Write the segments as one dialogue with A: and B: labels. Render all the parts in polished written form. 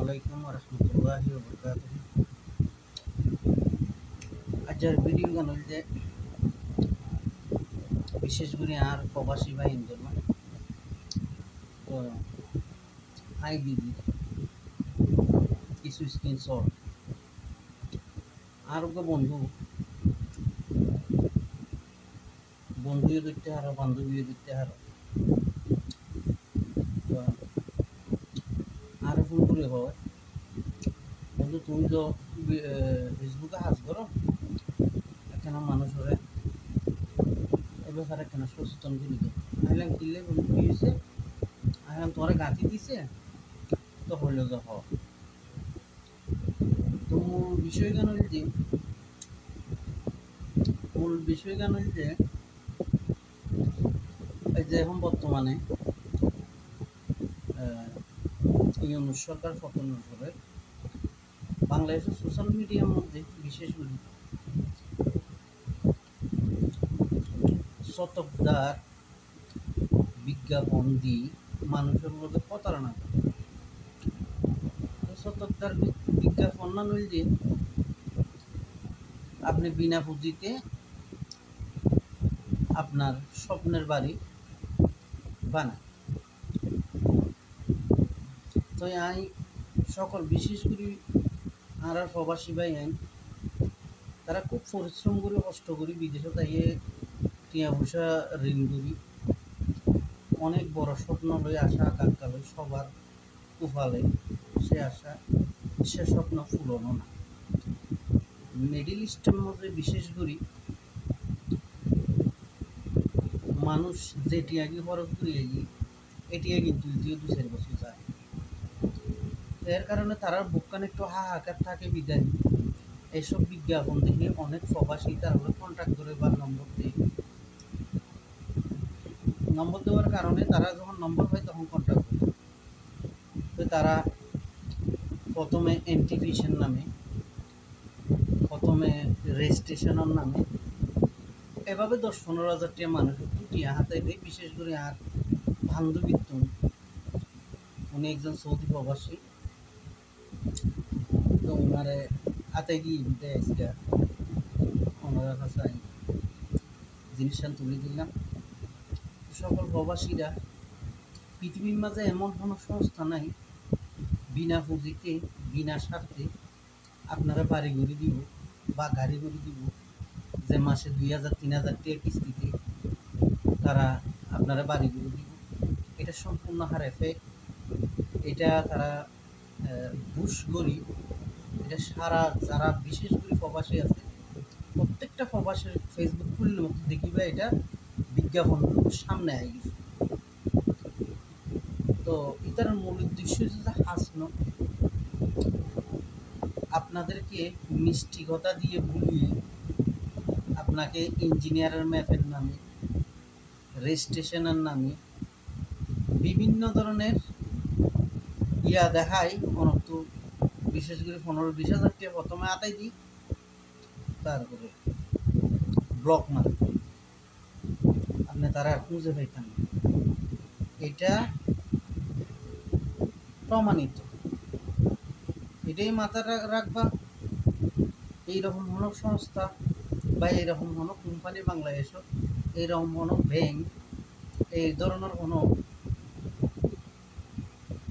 A: Assalamualaikum warahmatullahi wabarakatuh. আজকের video গান হইতে বিশেষ করে আর প্রবাসী বাহিনীর জন্য তো আই দিদি কিছু স্ক্রিনশট আর বন্ধু বন্ধুও দেখতে হারো বান্ধবীও দেখতে হারো তো আর ফোন করে হয় বন্ধু তুমি তো ফেসবুকে হাজ করো কেন মানুষের এ ব্যাপারে কেন সচেতন করে দিও আইলাম কিনলে বন্ধু কি হয়েছে আইলাম তোমার গাঁথি দিছে তো হইলে তো হয় তো মূল বিষয় গান হইতে এই যে এখন বর্তমানে ইউনূস সরকার পতনের পরে বাংলাদেশের সোশ্যাল মিডিয়ার মধ্যে বিশেষ করে শতকদার বিজ্ঞাপন দিয়ে মানুষের মধ্যে প্রতারণা করে শতকদার বিজ্ঞাপন না নইল যে আপনি বিনা পুঁজিতে আপনার স্বপ্নের বাড়ি বানান তো আমি সকল বিশেষ করে আর প্রবাসী ভাই আইন তারা খুব পরিশ্রম করে কষ্ট করি বিদেশে তাইয়ে টিয়া পয়সা ঋণ করি অনেক বড় স্বপ্ন লই আশা আকাঙ্ক্ষা লই সবার কুফালে সে আশা সে স্বপ্ন পূরণ না মিডিল ইস্টের মধ্যে বিশেষ করে মানুষ যেটি আগে খরচ করি এটি কিন্তু দ্বিতীয় 2-4 বছর যায় এর কারণে তারা বুকখান একটু হাহাকার থাকে বিদায় এইসব বিজ্ঞাপন দেখে অনেক প্রবাসী তারা কন্ট্যাক্ট করে বা নম্বর দেওয়ার কারণে তারা যখন নম্বর পায় তখন কন্ট্যাক্ট করে তো তারা প্রথমে এন্টিফিশন নামে প্রথমে রেজিস্ট্রেশনের নামে এভাবে 10-15 হাজার টাকা মানুষ টিয়া হাতে দেয় বিশেষ করে আর বান্ধবীত্ব উনি একজন সৌদি প্রবাসী তো ওনারে হাতে গিয়ে দেয় আজকে ওনার কাছে জিনিসটা তুলে দিলাম সকল প্রবাসীরা পৃথিবীর মাঝে এমন কোনো সংস্থা নাই বিনা পুঁজিতে বিনা স্বার্থে আপনারা বাড়ি ঘুরে দিব বা গাড়ি ঘুরে দিব যে মাসে 2,000-3,000 টাকা কিস্তিতে তারা আপনারা বাড়ি ঘুরে দিব এটা সম্পূর্ণ হারে ফেক এটা তারা বুশ করি এটা সারা যারা বিশেষ করে প্রবাসী আছে প্রত্যেকটা প্রবাসীর ফেসবুক খুললে মতো দেখিবে এটা বিজ্ঞাপন সামনে আই গেছে তো এটার মূল উদ্দেশ্য হচ্ছে যে হাসনো আপনাদেরকে মিষ্টি কথা দিয়ে ভুলিয়ে আপনাকে ইঞ্জিনিয়ারের ম্যাপের নামে রেজিস্ট্রেশনের নামে বিভিন্ন ধরনের ইয়া দেখায় অনেক বিশেষ করে 15-20 হাজার টাকা প্রথমে আতাই দিই তারপরে ব্লক মারে আপনি তারা আর খুঁজে পাইতেন না এটা প্রমাণিত এটাই মাথায় রাখবা এইরকম কোনো সংস্থা বা এইরকম কোনো কোম্পানি বাংলাদেশও এইরকম কোনো ব্যাংক এই ধরনের কোনো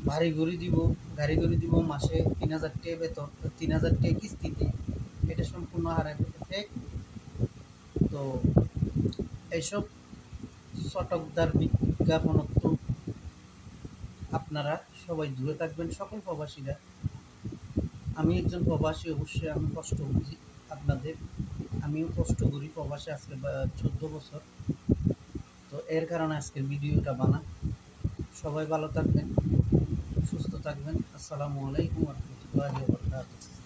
A: বাড়ি ঘুরি দিব গাড়ি ঘুরি দিব মাসে 3,000 টাকা বেতন 3,000 টাকা কিস্তিতে এটা সম্পূর্ণ হারে ফেক তো এইসব চটকদার বিজ্ঞাপনত্ব আপনারা সবাই দূরে থাকবেন সকল প্রবাসীরা আমি একজন প্রবাসী অবশ্যই আমি কষ্ট বুঝি আপনাদের আমিও কষ্ট করি প্রবাসে আজকে 14 বছর তো এর কারণে আজকের ভিডিওটা বানা সবাই ভালো থাকবেন সুস্থ থাকবেন আসসালামু আলাইকুম ওয়া রাহমাতুল্লাহি ওয়া বারাকাতুহু